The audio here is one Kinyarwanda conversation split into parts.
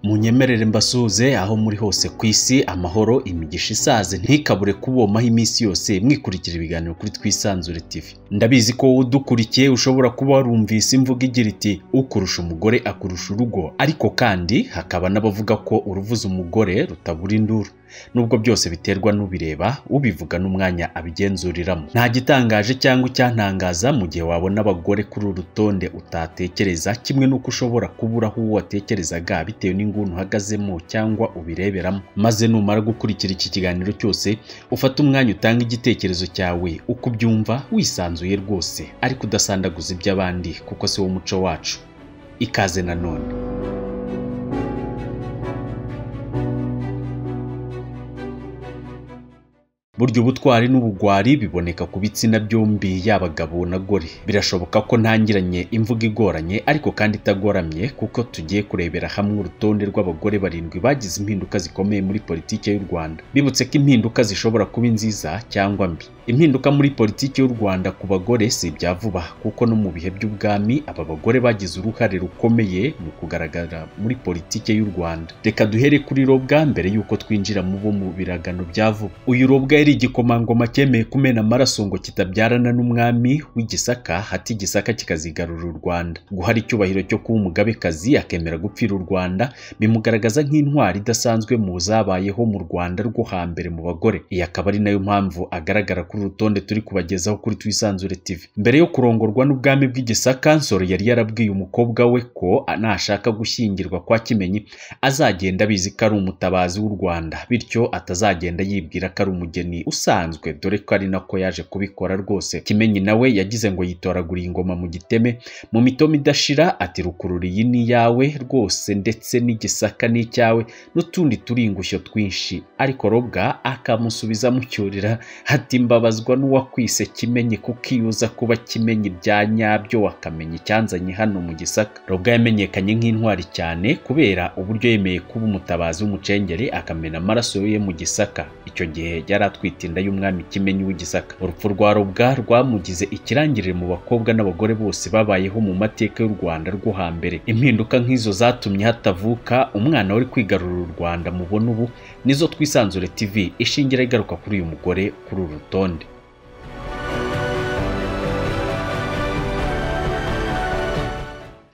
Munyemerere mbasuze aho muri hose ku isi, amahoro imigisha isaze ntikabure kubomaho iminsi yose mwikurikira ibiganiro kuri TWISANZURE TV. Ndabizi ko udukurikiye ushobora kuba warumvise imvugo igira iti ukurusha umugore akurusha urugo, ariko kandi hakaba n'abavuga ko uruvuza umugore rutabura induru. Nubwo byose biterwa n'ubireba, ubivuga n'umwanya abigenzuriramo. Nta gitangaje cyangwa icyantangaza mu gihe wabona abagore kuri uru rutonde utatekereza, kimwe n'uko ushobora kubura aho watekerezaga bitewe n'inguni uhagazemo cyangwa ubireberamo. Maze numara gukurikira iki kiganiro cyose, ufata umwanya utanga igitekerezo cyawe uko ubyumva wisanzuye rwose, ariko udasandaguza iby'abandi kuko si wo muco wacu. Ikaze nanone. Burya ubutwari n'ubugwari biboneka ku bitsina byombi y'abagabo na gore. Birashoboka ko ntangiranye imvugo igoranye ariko kandi itagoramye, kuko tugiye kurebera hamwe urutonde rw'abagore 7 bagize impinduka zikomeye muri politiki y'u Rwanda. Bibutse ko impinduka zishobora kuba nziza cyangwa mbi. Impinduka muri politiki y'u Rwanda ku bagore si ibya vuba, kuko no mu bihe by'ubwami aba bagore bagize uruhare rukomeye mu kugaragara muri politiki y'u Rwanda. Reka duhere kuri Robwa mbere yuko twinjira mu bo mu biragano bya vuba. Uyu Robwa yari igikomangoma cyemeye kumena amaraso ngo kitabyarana n'umwami w'Igisaka, hati Gisaka kikazigarura u Rwanda. Guhara icyubahiro cyo kuba umugabekazi akemera gupfira u Rwanda bimugaragaza nk'intwari idasanzwe mu zabayeho mu Rwanda rwo hambere mu bagore. Iyi akaba ari nayo mpamvu agaragara kuri urutonde turi kubagezaho kuri TWISANZURE TV. Mbere yo kurongorwa n'ubwami bw'Igisaka, Nsoro yari yarabwiye umukobwa we ko nashaka gushyingirwa kwa Kimenyi azagenda abizi ko ari umutabazi w'u Rwanda, bityo atazagenda yibwira ko ari umugeni usanzwe, dore ko ari nako yaje kubikora rwose. Kimenyi nawe yagize ngo yitoraguriye ingoma mu giteme mu mitomo idashira, ati rukurura iyi ni yawe rwose, ndetse n'Igisaka ni cyawe n'utundi turingushyo twinshi. Ariko Robwa akamusubiza mucyurira ati mbabazwa n'uwakwise Kimenyi, kuko iyuza kuba Kimenyi bya nyabyo wakamenya icyanzanye hano mu Gisaka. Robwa yamenyekanye nk'intwari cyane kubera uburyo yemeye kuba umutabazi w'umucengeri akamena amaraso ye mu Gisaka. Icyo gihe yari atwite inda y'umwami Kimenyi w'Igisaka. Urupfu rwa Robwa rwamugize ikirangirire mu bakobwa n'abagore bose babayeho mu mateka y'u Rwanda rwo hambere. Impinduka nk'izo zatumye hatavuka umwana wari kwigarurira u Rwanda mubona ubu, nizo TWISANZURE TV ishingira igaruka kuri uyu mugore kuri uru rutonde.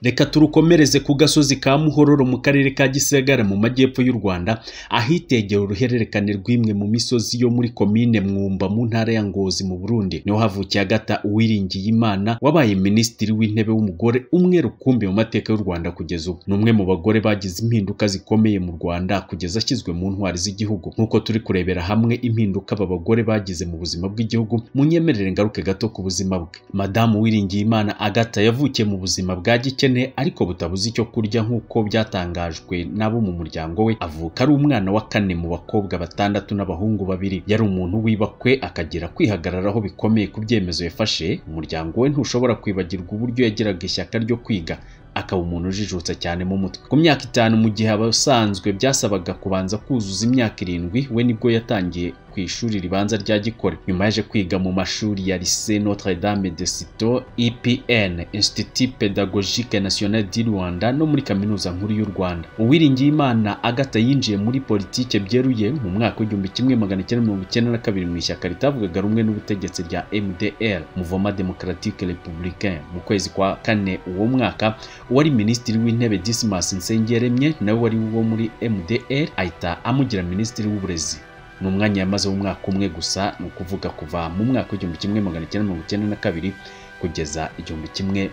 Reka turukomereze ku gasozi ka Muhororo mu karere ka Gisagara mu majyepfo y'u Rwanda, ahitegera uruhererekane rw'imwe mu misozi yo muri komine Mwumba mu ntara ya Ngozi mu Burundi. Niho havukiye Agata Uwiringiyimana wabaye minisitiri w'intebe w'umugore umwe rukumbi mu mateka y'u Rwanda kugeza ubu. Ni umwe mu bagore bagize impinduka zikomeye mu Rwanda kugeza ashyizwe mu ntwari z'igihugu. Nk'uko turi kurebera hamwe impinduka aba bagore bagize mu buzima bw'igihugu, munyemerere ngaruke gato ku buzima bwe. Madamu Uwiringiyimana Agata yavukiye mu buzima bwa gikene ariko butabuze icyo kurya nk'uko byatangajwe nabo mu muryango we. Avuka ari umwana wa 4 mu bakobwa 6 n'abahungu 2. Yari umuntu wibakwe akagira kwihagararaho bikomeye ku byemezo yafashe. Umuryango we ntushobora kwibagirwa uburyo yagiraga ishyaka ryo kwiga, akaba umuntu ujijutse cyane mu mutwe. Ku myaka 5 mu gihe abasanzwe byasabaga kubanza kuzuza imyaka 7, we nibwo yatangiye ku ishuri ribanza rya Gikore. Nyuma yaje kwiga mu mashuri ya Lycée Notre Dame de Citeaux, IPN, Institut Pédagogique National du Rwanda, no muri kaminuza nkuru y'u Rwanda. Uwiringiyimana Agata yinjiye muri politike byeruye mu mwaka w'1992 mu ishyaka ritavugaga rumwe n'ubutegetsi rya MDR, Mouvement Démocratique Républicain. Mu kwezi kwa 4 uwo mwaka, uwari minisitiri w'intebe Dismas Nsengiyaremye nawe wari wo muri MDR ahita amugira minisitiri w'uburezi. Ni umwanya yamaze w'umwaka umwe gusa, ni ukuvuga kuva mu mwaka w'1992 kugeza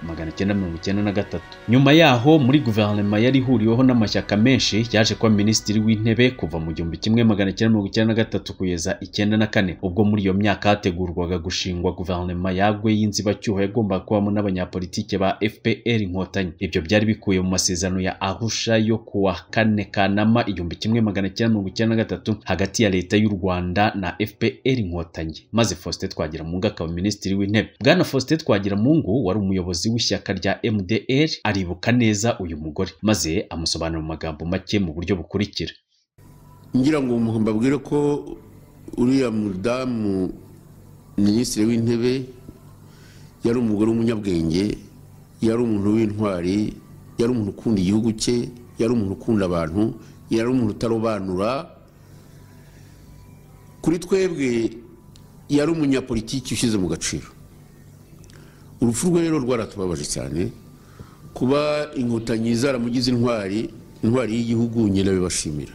1993. Nyuma yaho muri guverinoma yari ihuriweho n'amashyaka menshi, yaje kuba minisitiri w'intebe kuva mu 1993 kugeza 94. Ubwo muri iyo myaka hategurwaga gushingwa guverinoma yagwe y'inzibacyuho yagombaga kubamo n'abanyapolitike ba FPR Inkotanyi. Ibyo byari bikuye mu masezerano ya Arusha yo kuwa 4 Kanama 1993 hagati ya leta y'u Rwanda na FPR Inkotanyi, maze Faustin Twagiramungu akaba minisitiri w'intebe. Bwana Faustin Twagiramungu wari umuyobozi w'ishyaka rya MDR aribuka neza uyu mugore, maze amusobanura mu magambo make mu buryo bukurikira. Ngira ngo mbabwire ko uriya mudamu minisitiri w'intebe yari umugore w'umunyabwenge, yari umuntu w'intwari, yari umuntu ukunda igihugu cye, yari umuntu ukunda abantu, yari umuntu utarobanura. Kuri twebwe yari umunyapolitiki ushyize mu gaciro. Urupfu rwe rero rwaratubabaje cyane, kuba inkotanyi zaramugize intwari y'igihugu, nyine bibashimira.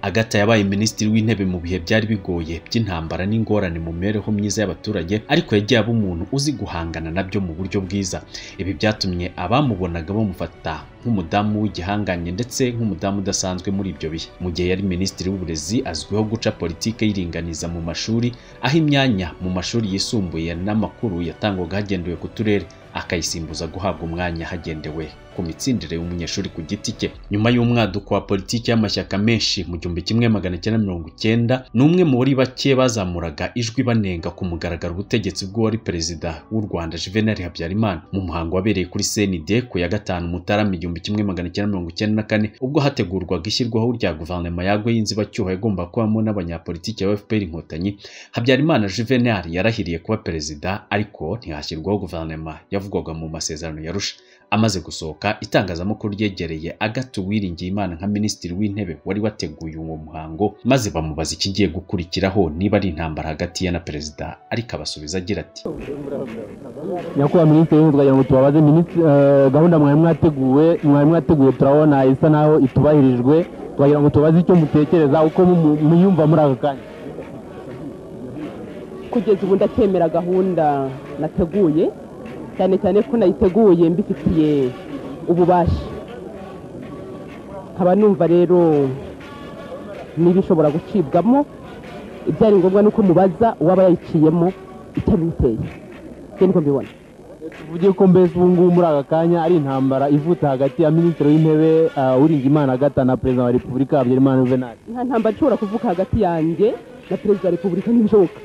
Agata yabaye minisitiri w'intebe mu bihe byari bigoye by'intambara n'ingorane mu mibereho myiza y'abaturage, ariko yagiye aba umuntu uzi guhangana nabyo mu buryo bwiza. Ibi byatumye abamubonaga bamufata nk'umudamu w'igihanganye ndetse nk'umudamu udasanzwe muri ibyo bihe. Mu gihe yari minisitiri w'uburezi, azwiho guca politiki y'iringaniza mu mashuri, aho imyanya mu mashuri yisumbuye n'amakuru yatangwaga hagendewe ku turere, akayisimbuza guhabwa umwanya hagendewe ku mitsindire y'umunyeshuri ku giti cye. Nyuma y'umwaduko wa politiki y'amashyaka menshi mu 1990, n'umwe muri bake bazamuraga ijwi banenga ku mugaragaro ubutegetsi bw'uwari perezida w'u Rwanda Juvenal Habyarimana mu muhango wabereye kuri CND ku ya 5 Mutarama 1994, ubwo hategurwaga ishyirwaho rya guverinoma yagwe y'inzibacyuho yagomba kubamo n'abanyapolitiki ya FPR Inkotanyi. Habyarimana Juvenal yarahiriye kuba perezida, ariko ntihashyirwaho guverinoma yavugwaga mu masezerano yarusha. Amaze gusohoka, itangazamakuru ryegereye Agata Uwiringiyimana nka minisitiri w'intebe wari wateguye uwo muhango, maze bamubaza ikigiye gukurikiraho niba ari intambara hagati ye na perezida, ariko abasubiza agira ati: Nyakubahwa minisitiri twagira ngo tubabaze gahunda mwari mwateguye turabona isa naho itubahirijwe, twagira ngo tubaze icyo mutekereza uko muyumva muri aka kanya. Kugeza ubu ndatemera gahunda nateguye, cyane cyane ko nayiteguye mbifitiye ububasha. Nkaba numva rero niba ishobora gucibwamo, ibyari ngombwa nuko mubaza uwaba yayiciyemo itabiteye. Niko mbibona. Tuvuge ko mbese ubu ngubu muri aka kanya ari intambara ivuta hagati ya minisitiri w'intebe Uwiringiyimana Agata na perezida wa Repubulika Habyarimana Juvenal. Nta ntambara ishobora kuvuka hagati yanjye na perezida wa Repubulika, ntibishoboka.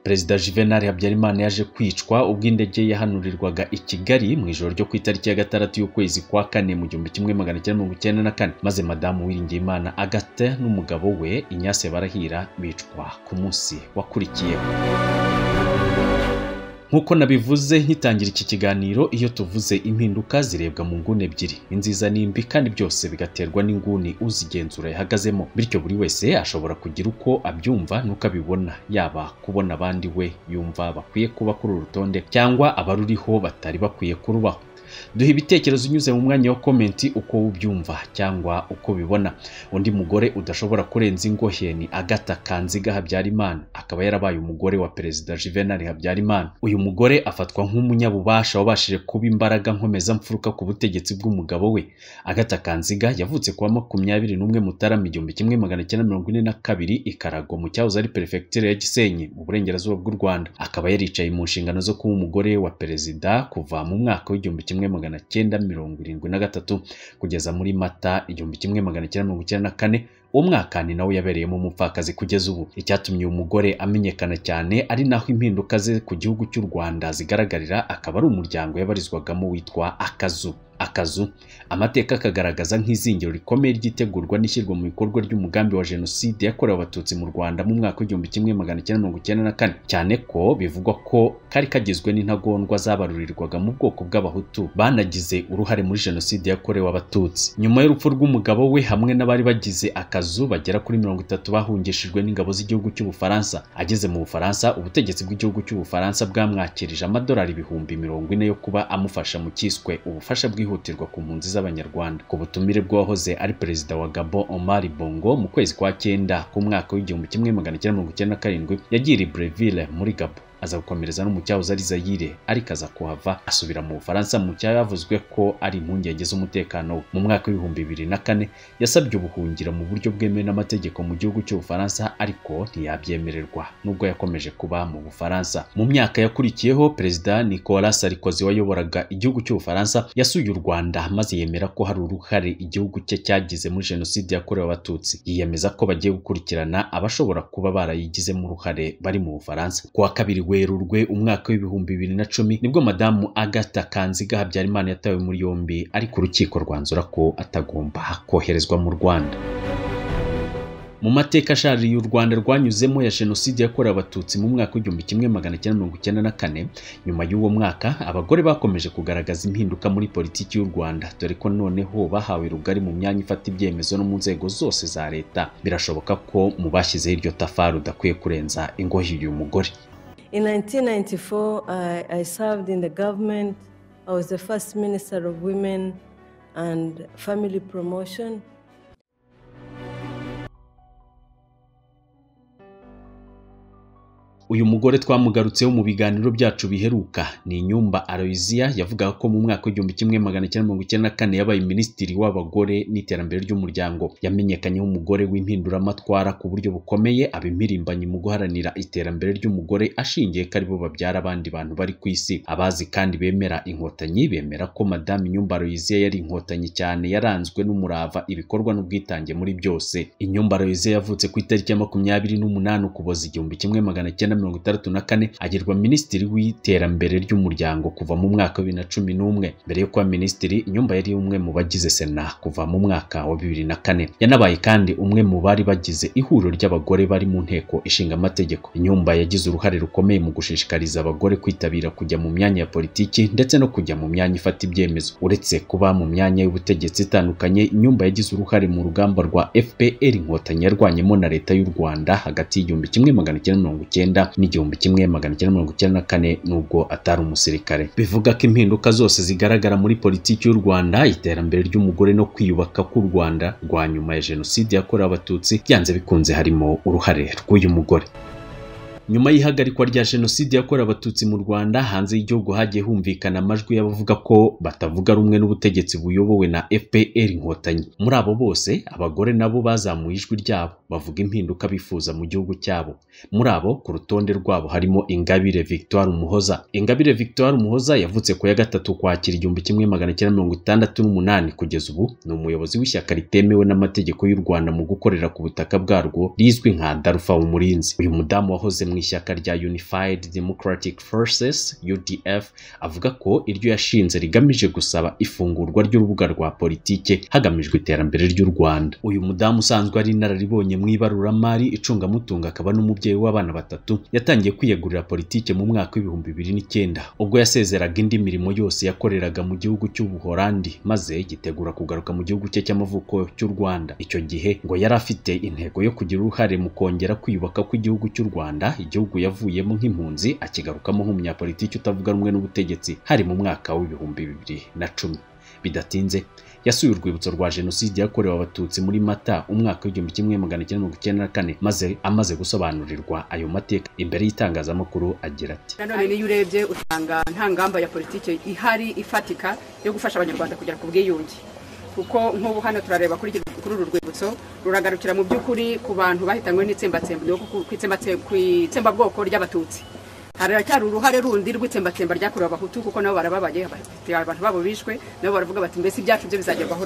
Perezida Juvenal Habyarimana yaje kwicwa ubwo indege yahanurirwaga i Kigali mu ijoro ryo ku itariki ya 6 y'ukwezi kwa 4 mu 1994, maze madamu Uwiringiyimana Agata n'umugabo we Inyase barahira bicwa ku munsi wakurikiyeho. Nkuko nabivuze nkitangira iki kiganiro, iyo tuvuze impinduka zirebwa mu nguni ebyiri, inziza n'imbi, kandi byose bigaterwa n'inguni uzigenzura yahagazemo. Bityo buri wese ashobora kugira uko abyumva nuko abibona, yaba kubona abandi we yumva bakwiye kuba kuri urutonde cyangwa abaruriho batari bakwiye kurubaho. Duha ibitekerezo unyuze mu mwanya wa komenti uko ubyumva cyangwa uko bibona. Undi mugore udashobora kurenza ingohe ni Agata Kanziga Habyarimana, akaba yarabaye umugore wa perezida Juvenal Habyarimana. Uyu mugore afatwa nk'umunyabubasha wabashije kuba imbaraga nkomeza mfuruka ku butegetsi bw'umugabo we. Agata Kanziga yavutse kuwa 21 Mutarama 1942 Ikarago mu cyahoze ari perefegitura ya Gisenyi mu burengerazuba bw'u Rwanda. Akaba yaricaye mu nshingano zo kuba umugore wa perezida kuva mu mwaka w'1973 kugeza muri Mata 1994. Uwo mwaka ni nawe yabereyemo umupfakazi kugeza ubu. Icyatumye uyu mugore amenyekana cyane ari naho impinduka ze ku gihugu cy'u Rwanda zigaragarira, akaba ari umuryango yabarizwagamo witwa Akazu. Amateka akagaragaza nk'izingiro rikomeye ry'itegurwa n'ishyirwa mu bikorwa ry'umugambi wa jenoside yakorewe abatutsi mu Rwanda mu mwaka w'1994, cyane ko bivugwa ko kari kagizwe n'intagondwa zabarurirwaga mu bwoko bw'abahutu banagize uruhare muri jenoside yakorewe abatutsi. Nyuma y'urupfu rw'umugabo we hamwe n'abari bagize Akazu bagera kuri 30 bahungishijwe n'ingabo z'igihugu cy'Ubufaransa. Ageze mu Bufaransa, ubutegetsi bw'igihugu cy'Ubufaransa bwamwakirije amadolari 40,000 yo kuba amufasha mu kiswe ubufasha bwihutirwa ku mpunzi z'Abanyarwanda, ku butumire bw'uwahoze ari perezida wa Gabon Omar Bongo. Mu kwezi kwa 9 ku mwaka w'1997 yagiye Libreville muri Gabon, aza gukomereza no mu cyahoze ari Zaire, ariko aza kuhava asubira mu Bufaransa mu cyavuzwe ko ari impungenge z'umutekano. Mu mwaka w'2004 yasabye ubuhungiro mu buryo bwemewe n'amategeko mu gihugu cy'Ubufaransa, ariko ntiyabyemererwa nubwo yakomeje kuba mu Bufaransa. Mu myaka yakurikiyeho, perezida Nicolas Sarkozy wayoboraga igihugu cy'Ubufaransa yasuye u Rwanda maze yemera ko hari uruhare igihugu cye cyagize muri jenoside yakorewe abatutsi. Yiyemeza ko bagiye gukurikirana abashobora kuba barayigizemo uruhare bari mu Bufaransa. Kuwa 2 Werurwe umwaka w'2010 nibwo madamu Agata Kanziga Habyarimana yatawe muri yombi, ariko urukiko rwanzura ko atagomba koherezwa mu Rwanda. Mu mateka ashaririye u Rwanda rwanyuzemo ya jenoside yakorewe abatutsi mu mwaka w'igihumbi kimwe magana cyenda mirongo icyenda na kane, nyuma y'uwo mwaka abagore bakomeje kugaragaza impinduka muri politiki y'u Rwanda, dore ko noneho bahawe rugari mu myanya ifata ibyemezo no mu nzego zose za leta. Birashoboka ko mu bashyizeho iryo tafari udakwiye kurenza ingohi y'uyu mugore. In 1994, I served in the government. I was the first Minister of Women and Family Promotion. Uyu mugore twamugarutseho mu biganiro byacu biheruka ni Inyumba Aloysia, yavugaga ko mu mwaka w'igihumbi kimwe magana cyenda mirongo icyenda na kane yabaye minisitiri w'abagore n'iterambere ry'umuryango. Yamenyekanye nk'umugore w'impinduramatwara ku buryo bukomeye, abimpirimbanyi mu guharanira iterambere ry'umugore ashingiye ko aribo babyara abandi bantu bari ku isi. Abazi kandi bemera inkotanyi bemera ko Madame Inyumba Aloysia yari inkotanyi cyane, yaranzwe n'umurava, ibikorwa n'ubwitange muri byose. Inyumba Aloysia yavutse ku itariki ya 28 Ukuboza igihumbi kimwe magana cyenda 1964, agirwa minisitiri w'iterambere ry'umuryango kuva mu mwaka wa 2011. Mbere yo kuba minisitiri, Inyumba yari umwe mu bagize Sena kuva mu mwaka wa 2004. Yanabaye kandi umwe mu bari bagize ihuriro ry'abagore bari mu nteko ishinga amategeko. Inyumba yagize uruhare rukomeye mu gushishikariza abagore kwitabira kujya mu myanya ya politiki ndetse no kujya mu myanya ifata ibyemezo. Uretse kuba mu myanya y'ubutegetsi itandukanye, Inyumba yagize uruhare mu rugamba rwa FPR inkotanyi yarwanyemo na leta y'u Rwanda hagati y'igihumbi kimwe magana cyenda mirongo icyenda n'igihumbi kimwe magana cyenda mirongo icyenda na kane, nubwo atari umusirikare. Bivuga ko impinduka zose zigaragara muri politiki y'u Rwanda, iterambere ry'umugore no kwiyubaka k'u Rwanda rwa nyuma ya jenoside yakorewe abatutsi, byanze bikunze harimo uruhare rw'uyu mugore. Nyuma y'ihagarikwa rya jenoside yakorewe abatutsi mu Rwanda, hanze y'igihugu hagiye humvikana amajwi y'abavuga ko batavuga rumwe n'ubutegetsi buyobowe na FPR inkotanyi. Muri abo bose, abagore nabo bazamuye ijwi ryabo, bavuga impinduka bifuza mu gihugu cyabo. Muri abo, ku rutonde rwabo harimo Ingabire Victoire Umuhoza. Ingabire Victoire Umuhoza yavutse ku ya 3 Ukwakira igihumbi kimwe magana cyenda mirongo itandatu n'umunani, kugeza ubu ni umuyobozi w'ishyaka ritemewe n'amategeko y'u Rwanda mu gukorera ku butaka bwarwo rizwi nka Darufa Umurinzi. Uyu mudamu wahoze mu ishyaka rya Unified Democratic Forces UDF avuga ko iryo yashinze rigamije gusaba ifungurwa ry'urubuga rwa politike hagamijwe iterambere ry'u Rwanda. Uyu mudamu usanzwe ari inararibonye mu ibaruramari, icungamutunga, akaba n'umubyeyi w'abana batatu, yatangiye kwiyegurira politike mu mwaka w'ibihumbi 2009 ubwo yasezeraga indi mirimo yose yakoreraga mu gihugu cy'Ubuholandi, maze yitegura kugaruka mu gihugu cye cy'amavuko cy'u Rwanda. Icyo gihe ngo yari afite intego yo kugira uruhare mu kongera kwiyubaka kw'igihugu cy'u Rwanda, igihugu yavuyemo nk'impunzi akigarukamo nk'umunyapolitiki utavuga rumwe n'ubutegetsi hari mu mwaka w'ibihumbi 2010. Bidatinze yasuye urwibutso rwa jenoside yakorewe abatutsi muri Mata umwaka w'igihumbi kimwe magana cyenda mirongo icyenda na kane, maze amaze gusobanurirwa ayo mateka imbere y'itangazamakuru agira ati: nanone niyo urebye usanga nta ngamba ya politike ihari ifatika yo gufasha abanyarwanda kugera ku bwiyunge, kuko nk'ubu hano turareba kuri uru rwibutso ruragarukira mu by'ukuri ku bantu bahitanywe n'itsembabwoko ry'abatutsi. Haracyari uruhare rundi rw'itsembatsemba ryakorewe abahutu, kuko nabo barababaye, abantu babo bishwe, nabo baravuga bati mbese ibyacu byo bizagerwaho.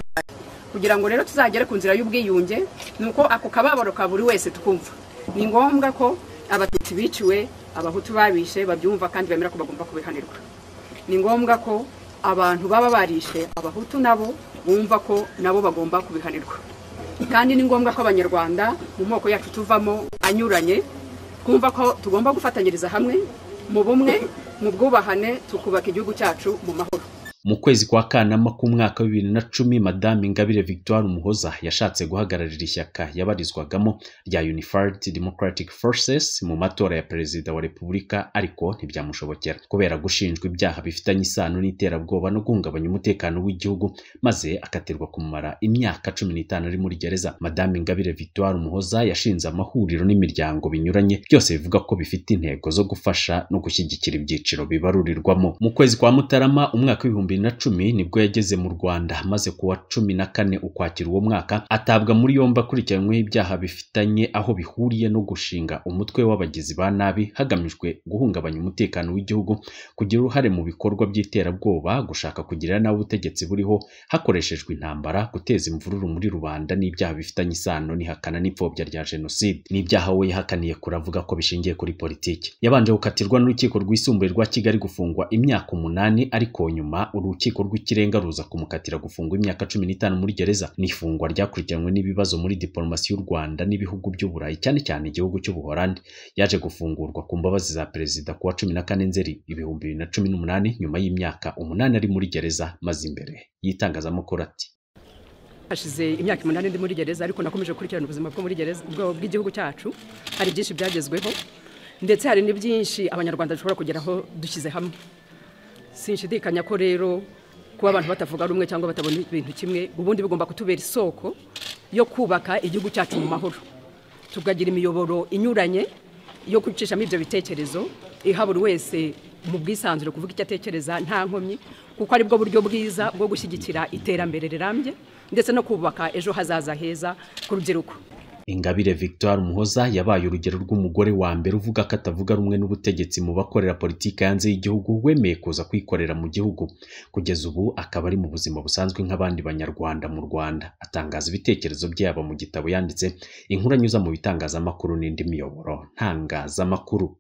Kugira ngo rero tuzagere ku nzira y'ubwiyunge, nuko ako kababaro ka buri wese tukumva. Ni ngombwa ko abatutsi biciwe, abahutu babishe babyumva kandi bemera ko bagomba kubihanirwa. Ni ngombwa ko abantu baba barishe abahutu nabo bumva ko nabo bagomba kubihanirwa. Kandi ni ngombwa ko abanyarwanda mu moko yacu tuvamo anyuranye twumva ko tugomba gufatanyiriza hamwe mu bumwe, mu bwubahane, tukubaka igihugu cyacu mu mahoro. Mu kwezi kwa Kanama k'umwaka wa 2010, Madame Ingabire Victoire Umuhoza yashatse guhagararira ishyaka yabarizwagamo rya Unified Democratic Forces mu matora ya perezida wa Repubulika, ariko ntibyamushobokera kubera gushinjwa ibyaha bifitanye isano n'iterabwoba no guhungabanya umutekano w'igihugu, maze akatirwa kumara imyaka 15 ari muri gereza. Madame Ingabire Victoire Umuhoza yashinze amahuriro n'imiryango binyuranye, byose bivuga ko bifite intego zo gufasha no gushyigikira ibyiciro bibarurirwamo. Mu kwezi kwa Mutarama umwaka wa 2010 nibwo yageze mu Rwanda, maze kuwa 14 Ukwakira uwo mwaka atabwa muri yombi akurikiranyweho ibyaha bifitanye aho bihuriye no gushinga umutwe w'abagizi ba nabi hagamijwe guhungabanya umutekano w'igihugu, kugira uruhare mu bikorwa by'iterabwoba, gushaka kugirira nabi ubutegetsi buriho hakoreshejwe intambara, guteza imvururu muri rubanda, n'ibyaha bifitanye isano n'ihakana n'ipfobya rya jenoside. N'ibyaha we yahakaniye kuravuga ko bishingiye kuri politiki. Yabanje gukatirwa n'urukiko rwisumbuye rwa Kigali gufungwa imyaka 8, ariko nyuma urukiko rw'ikirenga ruza kumukatira gufungwa imyaka 15 muri gereza. N'ifungwa ryakurikiranwe n'ibibazo muri diplomasi y'u Rwanda n'ibihugu by'Uburayi cyane cyane igihugu cy'Ubuholandi. Yaje gufungurwa ku mbabazi za perezida kuwa 14 Nzeri 2018 nyuma y'imyaka 8 ari muri gereza, maze imbere yitangazamakuru ati hashize imyaka 8 ndi muri gereza, ariko nakomeje kurikirana ubuzima bwo muri gereza bw'igihugu cyacu. Hari byinshi byagezweho ndetse hari n'ibyinshi abanyarwanda dushobora kugeraho dushyize hamwe. Sinshidikanya ko rero kuba abantu batavuga rumwe cyangwa batabona ibintu kimwe ubundi bigomba kutubera isoko yo kubaka igihugu cyacu mu mahoro, tugagira imiyoboro inyuranye yo kwicishamo ibyo bitekerezo, iha buri wese mu bwisanzure kuvuga icyo atekereza nta nkomyi, kuko ari bwo buryo bwiza bwo gushyigikira iterambere rirambye ndetse no kubaka ejo hazaza heza ku rubyiruko. Ingabire Victoire Muhoza yabaye urugero rw'umugore wa mbere uvuga ko atavuga rumwe n'ubutegetsi mu bakorera politiki hanze y'igihugu, wemeye kuza kwikorera mu gihugu. Kugeza ubu akaba ari mu buzima busanzwe nk'abandi banyarwanda mu Rwanda. Atangaza ibitekerezo byabo mu gitabo yanditse, inkuru anyuza mu bitangazamakuru n'indi miyoboro ntangazamakuru.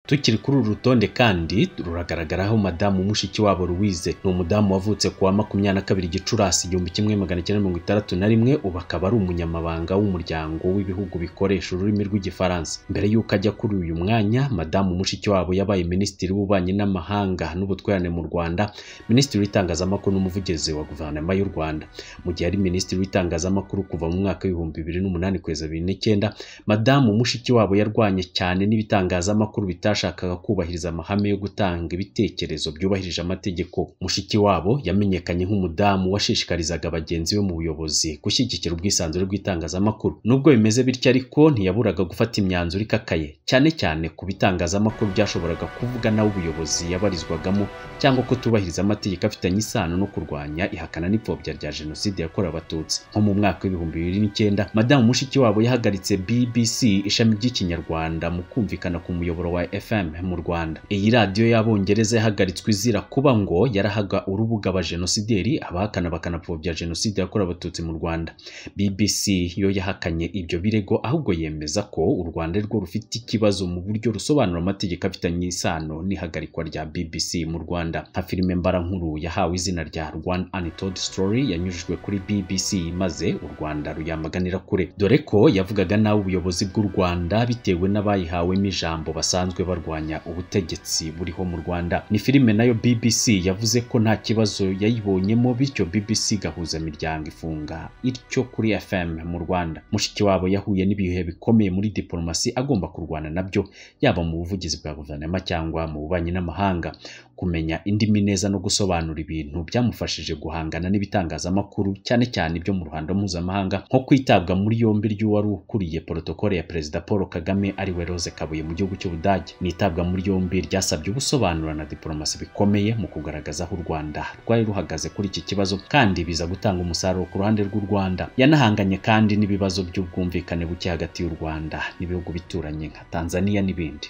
Tukiri kuri uru rutonde kandi ruragaragaraho madamu Mushikiwabo Louise. Ni umudamu wavutse kuwa 22 Gicurasi 1961, ubu akaba ari umunyamabanga w'umuryango w'ibihugu bikoresha ururimi rw'igifaransa. Mbere y'uko ajya kuri uyu mwanya, madamu Mushikiwabo yabaye minisitiri w'ububanyi n'amahanga n'ubutwererane mu Rwanda, minisitiri w'itangazamakuru n'umuvugizi wa guverinoma y'u Rwanda. Mu gihe ari minisitiri w'itangazamakuru kuva mu mwaka wa 2008 kugeza 2009, madamu Mushikiwabo yarwanye cyane n'ibitangazamakuru bashakaga kubahiriza amahame yo gutanga ibitekerezo byubahirije amategeko. Mushikiwabo yamenyekanye nk'umudamu washishikarizaga abagenzi be mu buyobozi gushyigikira ubwisanzure bw'itangazamakuru. Nubwo bimeze bityo ariko ntiyaburaga gufata imyanzuro ikakaye, cyane cyane ku bitangazamakuru byashoboraga kuvuga nawe ubuyobozi yabarizwagamo cyangwa kutubahiriza amategeko afitanye isano no kurwanya ihakana n'ipfobya rya jenoside yakorewe Abatutsi. Nko mu mwaka wa 2009, madamu Mushikiwabo yahagaritse BBC ishami ry'Ikinyarwanda mu kumvikana ku muyoboro wa FM mu Rwanda. Iyi radio y'Abongereza yahagaritswe izira kuba ngo yarahaga urubuga abajenosideri abahakana bakanapfobya jenoside yakorewe Abatutsi mu Rwanda. BBC yo yahakanye ibyo birego, ahubwo yemeza ko u Rwanda rwo rufite ikibazo mu buryo rusobanura amategeko afitanye isano n'ihagarikwa rya BBC mu Rwanda. Nka filime mbarankuru yahawe izina rya Rwanda Untold Story yanyujijwe kuri BBC, maze u Rwanda ruyamaganira kure, dore ko yavugaga nawe ubuyobozi bw'u Rwanda bitewe n'abayihawemo ijambo basanzwe barwanya ubutegetsi buriho mu Rwanda. Ni filime nayo BBC yavuze ko nta kibazo yayibonyemo, bityo BBC gahuza miryango ifunga ityo kuri FM mu Rwanda. Mushikiwabo yahuye n'ibihe bikomeye muri diplomasi agomba kurwana nabyo, yaba mu buvugizi bwa guverinoma cyangwa mu bubanyi n'amahanga. Kumenya indimi neza no gusobanura ibintu byamufashije guhangana n'ibitangazamakuru cyane cyane ibyo mu ruhando mpuzamahanga, nko kwitabwa muri yombi ry'uwari ukuriye protokole ya Perezida Paul Kagame ari we Rose Kabuye mu gihugu cy'Ubudage. Nitabwa muri yombi ryasabye ubusobanura na diplomasi bikomeye mu kugaragaza aho u Rwanda rwari ruhagaze kuri iki kibazo, kandi biza gutanga umusaruro ku ruhande rw'u Rwanda. Yanahanganye kandi n'ibibazo by'ubwumvikane buke hagati y'u Rwanda n'ibihugu bituranye nka Tanzania n'ibindi.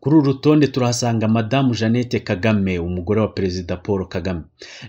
Kuri uru rutonde turahasanga madamu Jeannette Kagame, umugore wa Perezida Paul Kagame.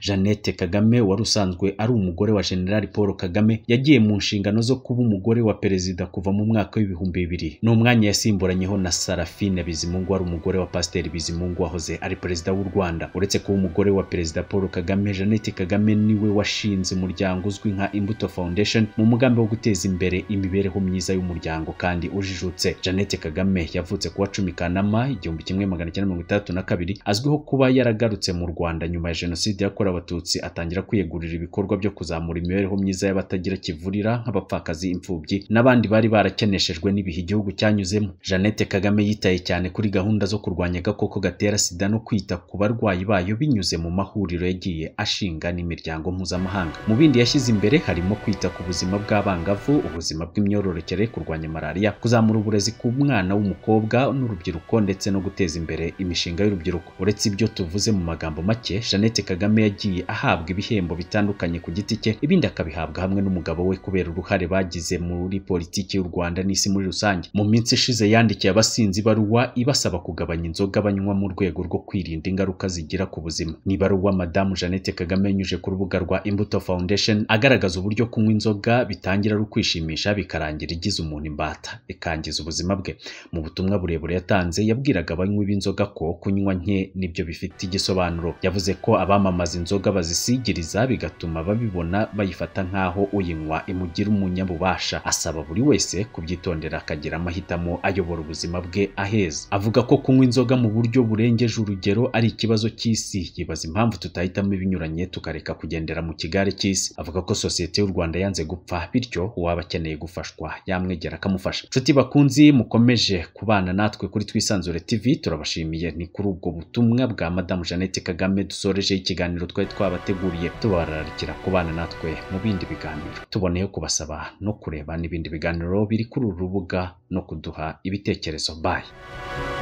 Jeannette Kagame wari usanzwe ari umugore wa General Paul Kagame yagiye mu nshingano zo kuba umugore wa Perezida kuva mu mwaka w'2000. Ni umwanya yasimburanyeho na Sarafine Bizimungu wari umugore wa Pasiteri Bizimungu wahoze ari Perezida w'u Rwanda. Uretse kuba umugore wa Perezida Paul Kagame, Jeannette Kagame niwe washinze umuryango uzwi nka Imbuto Foundation mu mugambi wo guteza imbere imibereho myiza y'umuryango kandi ujijutse. Jeannette Kagame yavutse kuwa 10 Kanama 1962, azwiho kuba yaragarutse mu Rwanda nyuma ya jenoside yakorewe Abatutsi, atangira kwiyegurira ibikorwa byo kuzamura imibereho myiza y'abatagira kivurira nk'abapfakazi, imfubyi n'abandi bari barakeneshejwe n'ibihe igihugu cyanyuzemo. Jeannette Kagame yitaye cyane kuri gahunda zo kurwanya agakoko gatera sida no kwita ku barwayi bayo binyuze mu mahuriro yagiye ashinga n'imiryango mpuzamahanga. Mu bindi yashyize imbere harimo kwita ku buzima bw'abangavu, ubuzima bw'imyororokere, kurwanya malaria, kuzamura uburezi ku mwana w'umukobwa n'urubyiruko ndetse no guteza imbere imishinga y'urubyiruko. Uretse ibyo tuvuze mu magambo make, Jeannette Kagame yagiye ahabwa ibihembo bitandukanye ku giti cye, ibindi akabihabwa hamwe n'umugabo we kubera uruhare bagize muri politiki y'u Rwanda n'isi muri rusange. Mu minsi ishize yandikiye abasinzi ibaruwa ibasaba kugabanya inzoga banywa mu rwego rwo kwirinda ingaruka zigira ku buzima. Ni ibaruwa Madamu Jeannette Kagame yanyuje ku rubuga rwa Imbuto Foundation agaragaza uburyo kunywa inzoga bitangira ari ukwishimisha bikarangira igize umuntu imbata ikangiza ubuzima bwe. Mu butumwa burebure yatanze yabwiraga abanywi b'inzoga ko kunywa nke nibyo bifite igisobanuro. Yavuze ko abamamaza inzoga bazisigiriza bigatuma babibona bayifata nk'aho uyinywa imugira umunyabubasha. Asaba buri wese kubyitondera akagira amahitamo ayobora ubuzima bwe aheza. Avuga ko kunywa inzoga mu buryo burengeje urugero ari ikibazo cy'isi, yibaza impamvu tutahitamo ibinyuranye tukareka kugendera mu kigare cy'isi. Avuga ko sosiyete y'u Rwanda yanze gupfa, bityo uwaba akeneye gufashwa yamwegera akamufasha. Nshuti bakunzi, mukomeje kubana natwe kuri Twisanzure TV, turabashimiye. Ni kuri ubwo butumwa bwa Madamu Jeannette Kagame dusoreje ikiganiro twari twabateguriye, tubararikira kubana natwe mu bindi biganiro. Tuboneyeho kubasaba no kureba n'ibindi biganiro biri kuri uru rubuga no kuduha ibitekerezo. Bye.